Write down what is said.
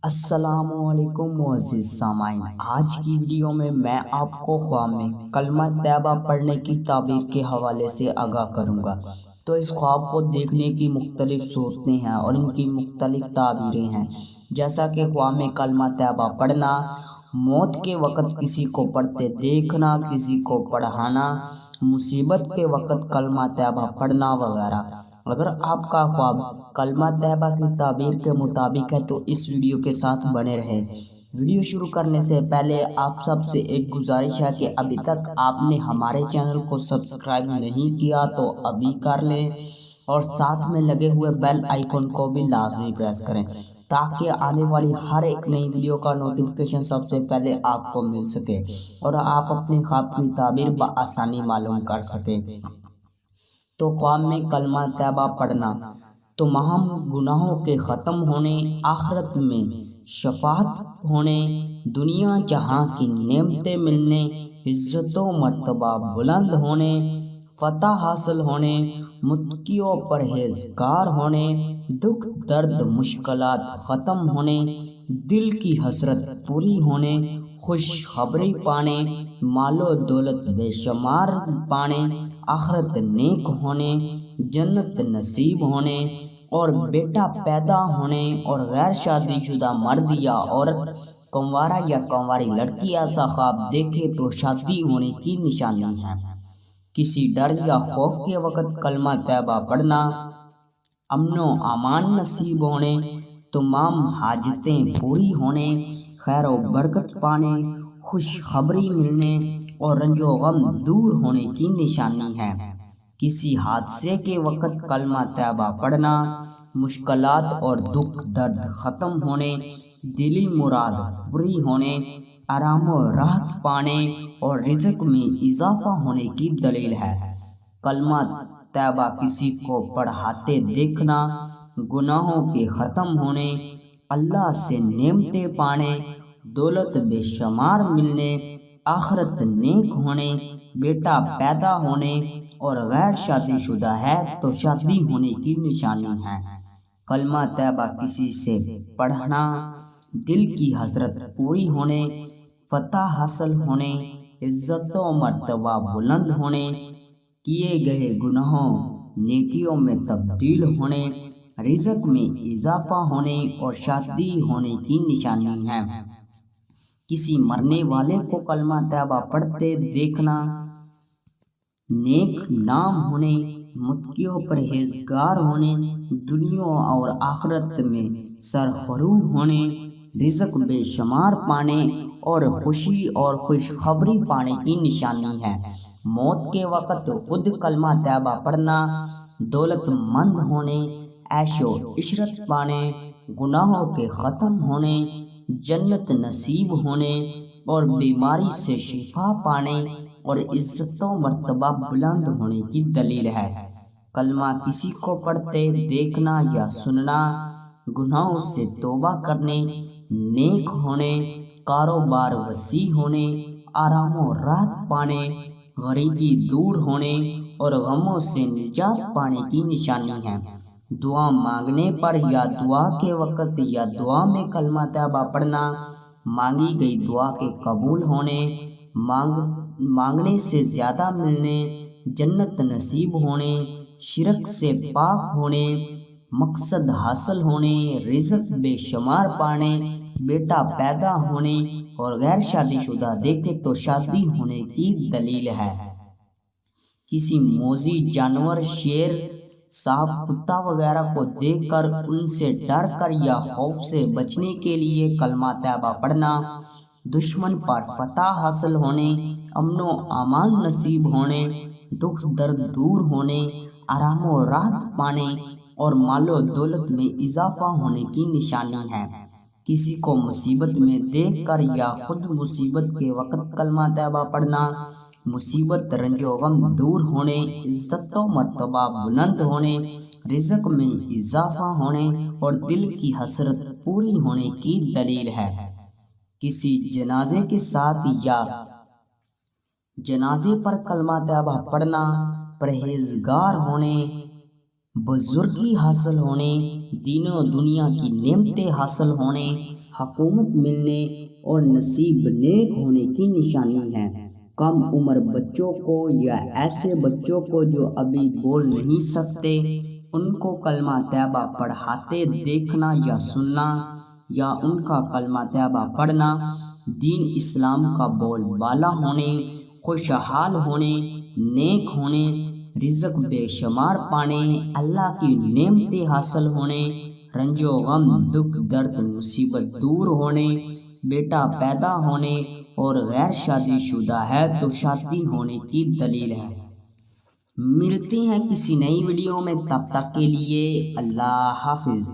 السلام علیکم معزز سامعین، آج کی ویڈیو میں آپ کو خواب میں کلمہ طیبہ پڑھنے کی تعبیر کے حوالے سے آگاہ کروں گا۔ تو اس خواب کو دیکھنے کی مختلف صورتیں ہیں اور ان کی مختلف تعبیریں ہیں، جیسا کہ خواب میں کلمہ طیبہ پڑھنا، موت کے وقت کسی کو پڑھتے دیکھنا، کسی کو پڑھانا، مصیبت کے وقت کلمہ طیبہ پڑھنا وغیرہ۔ اگر آپ کا خواب کلمہ طیبہ کی تعبیر کے مطابق ہے تو اس ویڈیو کے ساتھ بنے رہیں۔ ویڈیو شروع کرنے سے پہلے آپ سب سے ایک گزارش ہے کہ ابھی تک آپ نے ہمارے چینل کو سبسکرائب نہیں کیا تو ابھی کر لیں اور ساتھ میں لگے ہوئے بیل آئیکن کو بھی لازمی پریس کریں تاکہ آنے والی ہر ایک نئی ویڈیو کا نوٹیفیکیشن سب سے پہلے آپ کو مل سکے اور آپ اپنے خواب کی تعبیر بآسانی معلوم کر سکیں۔ تو خواب میں کلمہ طیبہ پڑھنا تمام گناہوں کے ختم ہونے، آخرت میں شفاعت ہونے، دنیا جہاں کی نعمتیں ملنے، عزت و مرتبہ بلند ہونے، فتح حاصل ہونے، متقیوں پرہیزگار ہونے، دکھ درد مشکلات ختم ہونے، دل کی حسرت پوری ہونے، خوشخبری پانے، مال و دولت بے شمار پانے، آخرت نیک ہونے، جنت نصیب ہونے اور بیٹا پیدا ہونے اور غیر شادی شدہ مرد یا عورت، کنوارا یا کنواری لڑکی ایسا خواب دیکھے تو شادی ہونے کی نشانی ہے۔ کسی ڈر یا خوف کے وقت کلمہ طیبہ پڑھنا امن و امان نصیب ہونے، تمام حاجتیں پوری ہونے، خیر و برکت پانے، خوشخبری ملنے اور رنج و غم دور ہونے کی نشانی ہے۔ کسی حادثے کے وقت کلمہ طیبہ پڑھنا مشکلات اور دکھ درد ختم ہونے، دلی مراد پوری ہونے، آرام و راحت پانے اور رزق میں اضافہ ہونے کی دلیل ہے۔ کلمہ طیبہ کسی کو پڑھاتے دیکھنا گناہوں کے ختم ہونے، اللہ سے نعمتیں پانے، دولت بے شمار ملنے، آخرت نیک ہونے، بیٹا پیدا ہونے اور غیر شادی شدہ ہے تو شادی ہونے کی نشانی ہے۔ کلمہ طیبہ کسی سے پڑھنا دل کی حسرت پوری ہونے، فتح حاصل ہونے، عزت و مرتبہ بلند ہونے، کیے گئے گناہوں نیکیوں میں تبدیل ہونے، رزق میں اضافہ ہونے اور شادی ہونے کی نشانی ہے۔ کسی مرنے والے کو کلمہ طیبہ پڑھتے دیکھنا نیک نام ہونے، متقیوں پرہیزگار ہونے، دنیا اور آخرت میں سرفروش ہونے، رزق بے شمار پانے اور خوشی اور خوشخبری پانے کی نشانی ہے۔ موت کے وقت خود کلمہ طیبہ پڑھنا دولت مند ہونے، عیش و عشرت پانے، گناہوں کے ختم ہونے، جنت نصیب ہونے اور بیماری سے شفا پانے اور عزت و مرتبہ بلند ہونے کی دلیل ہے۔ کلمہ کسی کو پڑھتے دیکھنا یا سننا گناہوں سے توبہ کرنے، نیک ہونے، کاروبار وسیع ہونے، آرام و راحت پانے، غریبی دور ہونے اور غموں سے نجات پانے کی نشانی ہے۔ دعا مانگنے پر یا دعا کے وقت یا دعا میں کلمہ طیبہ پڑھنا مانگی گئی دعا کے قبول ہونے، مانگنے سے زیادہ ملنے، جنت نصیب ہونے، شرک سے پاک ہونے، مقصد حاصل ہونے، رزق بے شمار پانے، بیٹا پیدا ہونے اور غیر شادی شدہ دیکھے تو شادی ہونے کی دلیل ہے۔ کسی موذی جانور، شیر، سانپ، کتا وغیرہ کو دیکھ کر ان سے ڈر کر یا خوف سے بچنے کے لیے کلمہ طیبہ پڑھنا دشمن پر فتح حاصل ہونے، امن و امان نصیب ہونے، دکھ درد دور ہونے، آرام و راحت پانے اور مال و دولت میں اضافہ ہونے کی نشانی ہے۔ کسی کو مصیبت میں دیکھ کر یا خود مصیبت کے وقت کلمہ طیبہ پڑھنا مصیبت رنج و غم دور ہونے، عزت و مرتبہ بلند ہونے، رزق میں اضافہ ہونے اور دل کی حسرت پوری ہونے کی دلیل ہے۔ کسی جنازے کے ساتھ یا جنازے پر کلمہ طیبہ پڑھنا پرہیزگار ہونے، بزرگی حاصل ہونے، دین و دنیا کی نعمتیں حاصل ہونے، حکومت ملنے اور نصیب نیک ہونے کی نشانی ہے۔ کم عمر بچوں کو یا ایسے بچوں کو جو ابھی بول نہیں سکتے، ان کو کلمہ طیبہ پڑھاتے دیکھنا یا سننا، یا ان کا کلمہ طیبہ پڑھنا، دین اسلام کا بول بالا ہونے، خوشحال ہونے، نیک ہونے، رزق بے شمار پانے، اللہ کی نعمتیں حاصل ہونے، رنج و غم، دکھ درد مصیبت دور ہونے، بیٹا پیدا ہونے، اور غیر شادی شدہ ہے تو شادی ہونے کی دلیل ہے۔ ملتے ہیں کسی نئی ویڈیو میں، تب تک کے لیے اللہ حافظ۔